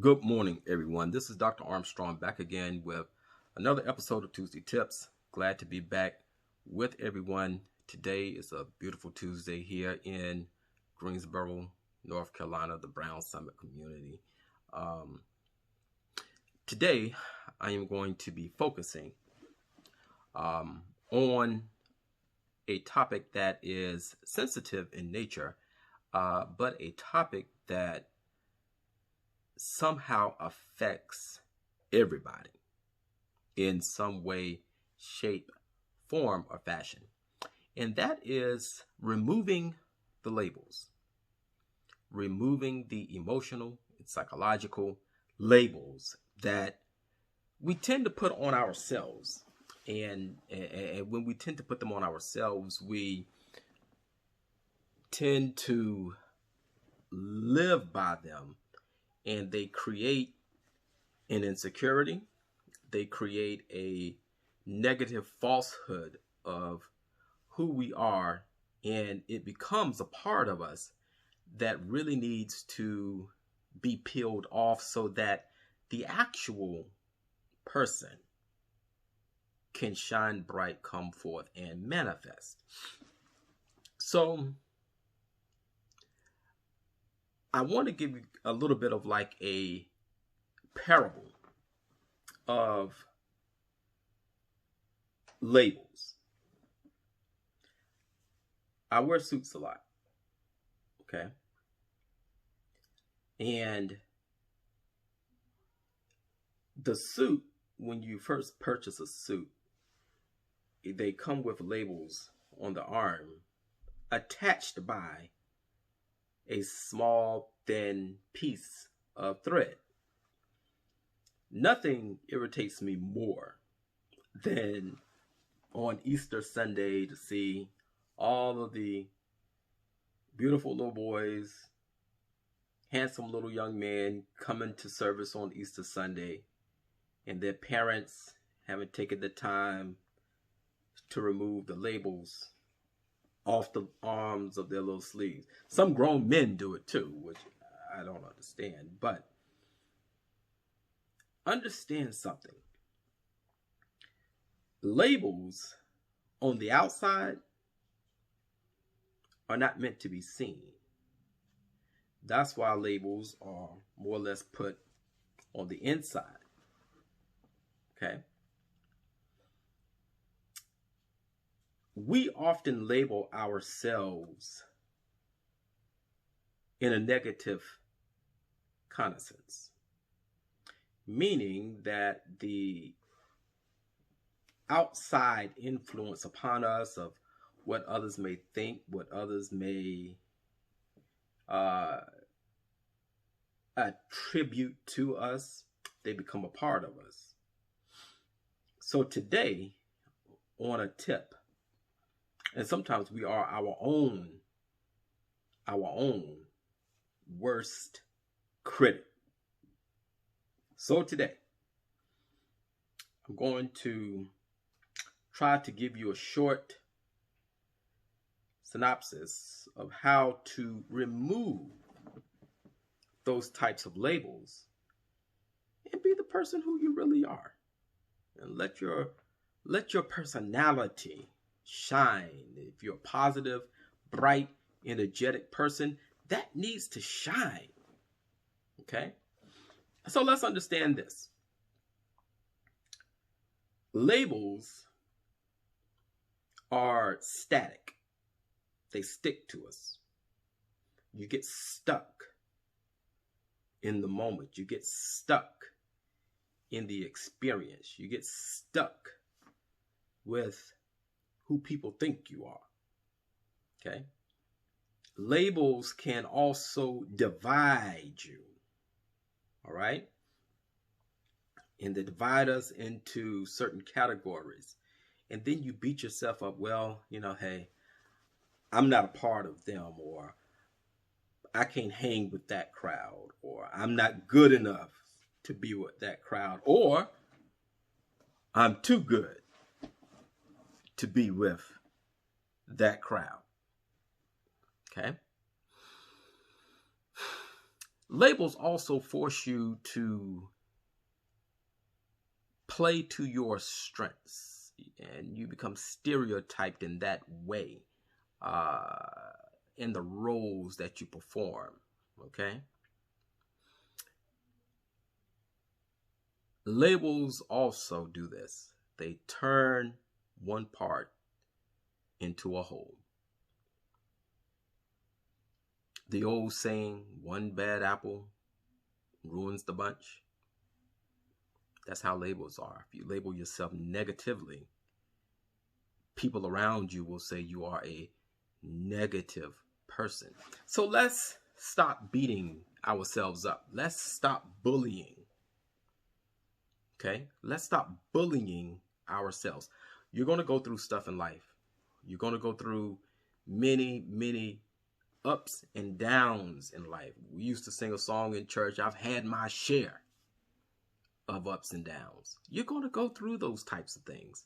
Good morning, everyone. This is Dr. Armstrong back again with another episode of Tuesday Tips. Glad to be back with everyone. Today is a beautiful Tuesday here in Greensboro, North Carolina, the Brown Summit community. Today, I am going to be focusing on a topic that is sensitive in nature, but a topic that somehow affects everybody in some way, shape, form, or fashion. And that is removing the labels, removing the emotional and psychological labels that we tend to put on ourselves. And when we tend to put them on ourselves, we tend to live by them. And they create an insecurity. They create a negative falsehood of who we are. And it becomes a part of us that really needs to be peeled off so that the actual person can shine bright, come forth, and manifest. So I want to give you a little bit of like a parable of labels. I wear suits a lot, okay? And the suit, when you first purchase a suit, they come with labels on the arm attached by a small, thin piece of thread. Nothing irritates me more than on Easter Sunday to see all of the beautiful little boys, handsome little young men coming to service on Easter Sunday, and their parents haven't taken the time to remove the labels off the arms of their little sleeves. Some grown men do it too, which I don't understand. But understand something. Labels on the outside are not meant to be seen. That's why labels are more or less put on the inside. Okay? We often label ourselves in a negative connoissance, meaning that the outside influence upon us of what others may think, what others may attribute to us, they become a part of us. So today, on a tip, and sometimes we are our own worst critic. So today, I'm going to try to give you a short synopsis of how to remove those types of labels and be the person who you really are. And let your personality shine. If you're a positive, bright, energetic person, that needs to shine. Okay? So let's understand this. Labels are static. They stick to us. You get stuck in the moment. You get stuck in the experience. You get stuck with who people think you are. Okay? Labels can also divide you. All right? And they divide us into certain categories. And then you beat yourself up. Well, hey, I'm not a part of them, or I can't hang with that crowd, or I'm not good enough to be with that crowd, or I'm too good to be with that crowd. Okay? Labels also force you to play to your strengths, and you become stereotyped in that way, uh, in the roles that you perform. Okay. Labels also do this. They turn one part into a whole. The old saying, one bad apple ruins the bunch. That's how labels are. If you label yourself negatively, people around you will say you are a negative person. So let's stop beating ourselves up. Let's stop bullying. Okay? Let's stop bullying ourselves. You're going to go through stuff in life. You're going to go through many ups and downs in life. We used to sing a song in church, I've had my share of ups and downs. You're going to go through those types of things.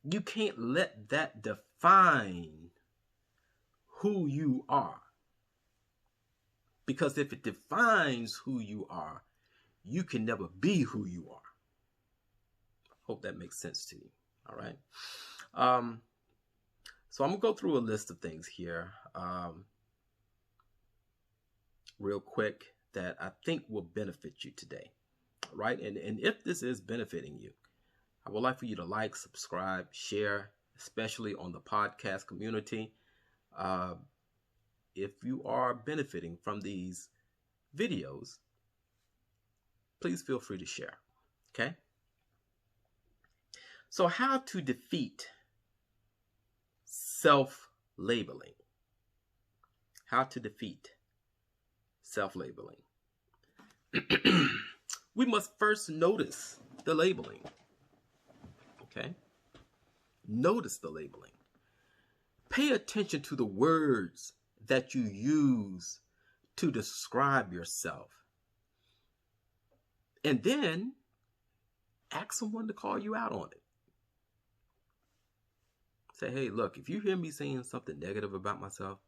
You can't let that define who you are. Because if it defines who you are, you can never be who you are. Hope that makes sense to you. All right. So I'm going to go through a list of things here real quick that I think will benefit you today. All right. And if this is benefiting you, I would like for you to like, subscribe, share, especially on the podcast community. If you are benefiting from these videos, please feel free to share. Okay. So how to defeat self-labeling. How to defeat self-labeling. We must first notice the labeling. Okay? Notice the labeling. Pay attention to the words that you use to describe yourself. And then ask someone to call you out on it. Say, hey, look, if you hear me saying something negative about myself,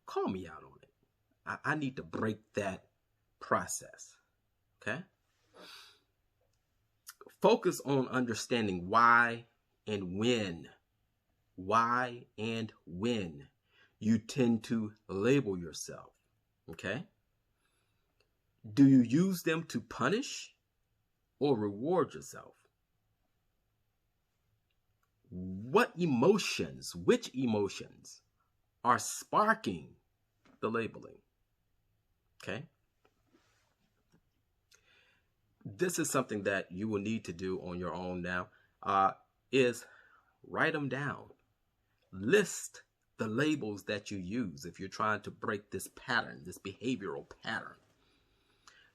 call me out on it. I need to break that process. Okay? Focus on understanding why and when you tend to label yourself. Okay? Do you use them to punish or reward yourself? Which emotions are sparking the labeling? Okay? This is something that you will need to do on your own now, is write them down. List the labels that you use if you're trying to break this pattern, this behavioral pattern.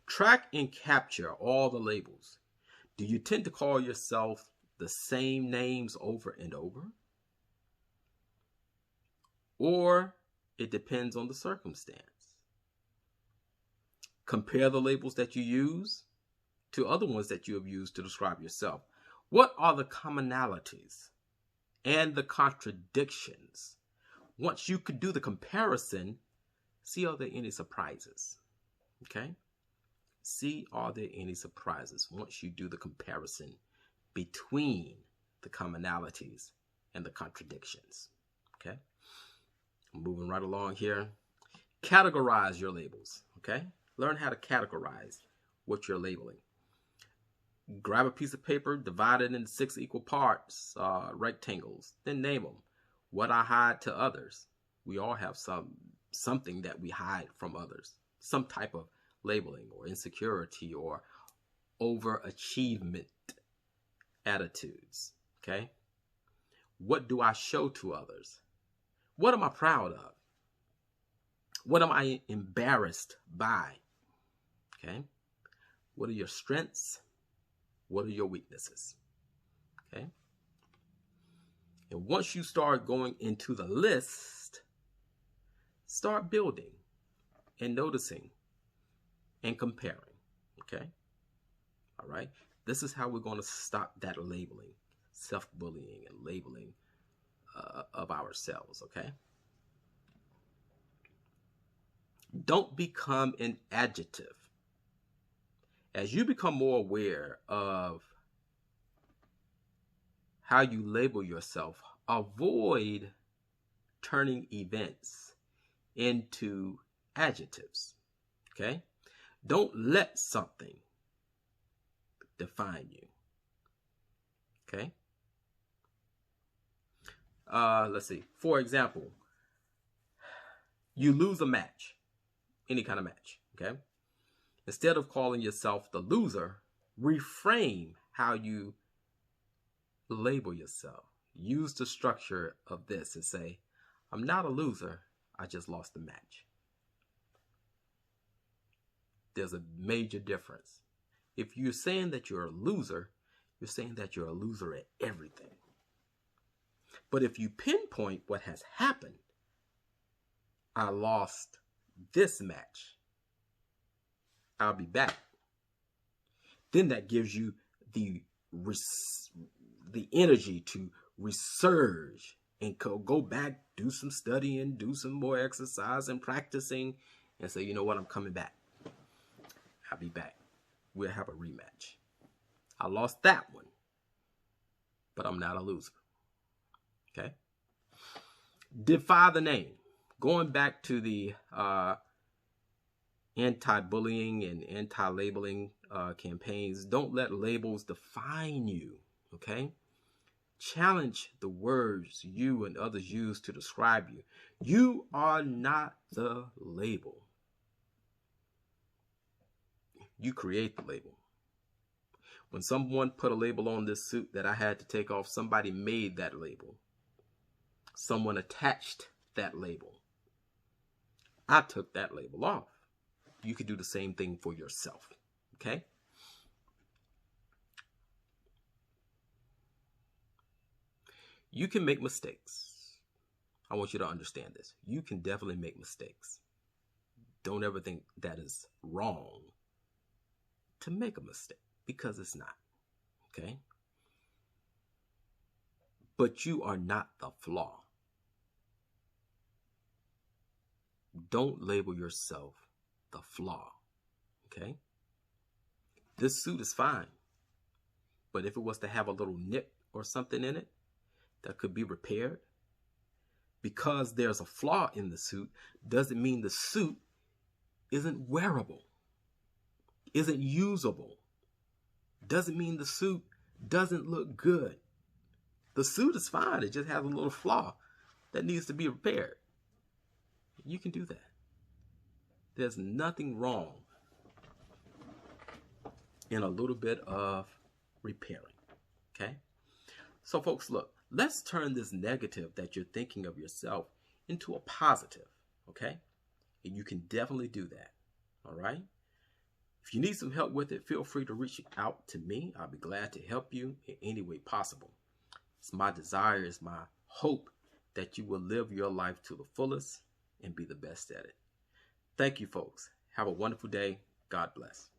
Track and capture all the labels. Do you tend to call yourself the same names over and over? Or it depends on the circumstance. Compare the labels that you use to other ones that you have used to describe yourself. What are the commonalities and the contradictions? Once you could do the comparison, see are there any surprises? Okay? See are there any surprises once you do the comparison between the commonalities and the contradictions. Okay? I'm moving right along here. Categorize your labels. Okay? Learn how to categorize what you're labeling. Grab a piece of paper, divide it into 6 equal parts, rectangles, then name them. What I hide to others. We all have something that we hide from others. Some type of labeling or insecurity or overachievement attitudes. Okay? What do I show to others? What am I proud of? What am I embarrassed by? Okay? What are your strengths? What are your weaknesses? Okay? And once you start going into the list, start building and noticing and comparing. Okay? All right? This is how we're going to stop that labeling, self-bullying and labeling of ourselves. Okay? Don't become an adjective. As you become more aware of how you label yourself, avoid turning events into adjectives. Okay? Don't let something define you. Okay? Let's see. For example, you lose a match, any kind of match. Okay? Instead of calling yourself the loser, reframe how you label yourself. Use the structure of this and say, I'm not a loser, I just lost the match. There's a major difference. If you're saying that you're a loser, you're saying that you're a loser at everything. But if you pinpoint what has happened, I lost this match, I'll be back, then that gives you the energy to resurge and go back, do some studying, do some more exercise and practicing, and say, you know what, I'm coming back. I'll be back. We'll have a rematch. I lost that one, but I'm not a loser. Okay? Defy the name. Going back to the anti-bullying and anti-labeling campaigns, don't let labels define you. Okay? Challenge the words you and others use to describe you. You are not the label. You create the label. When someone put a label on this suit that I had to take off, somebody made that label. Someone attached that label. I took that label off. You could do the same thing for yourself. Okay? You can make mistakes. I want you to understand this. You can definitely make mistakes. Don't ever think that is wrong to make a mistake, because it's not. Okay? But you are not the flaw. Don't label yourself the flaw. Okay? This suit is fine. But if it was to have a little nip or something in it that could be repaired, because there's a flaw in the suit doesn't mean the suit isn't wearable, isn't usable. Doesn't mean the suit doesn't look good. The suit is fine. It just has a little flaw that needs to be repaired. You can do that. There's nothing wrong in a little bit of repairing. Okay? So folks, look, let's turn this negative that you're thinking of yourself into a positive. Okay? And you can definitely do that. All right? If you need some help with it, feel free to reach out to me. I'll be glad to help you in any way possible. It's my desire, it's my hope that you will live your life to the fullest and be the best at it. Thank you, folks. Have a wonderful day. God bless.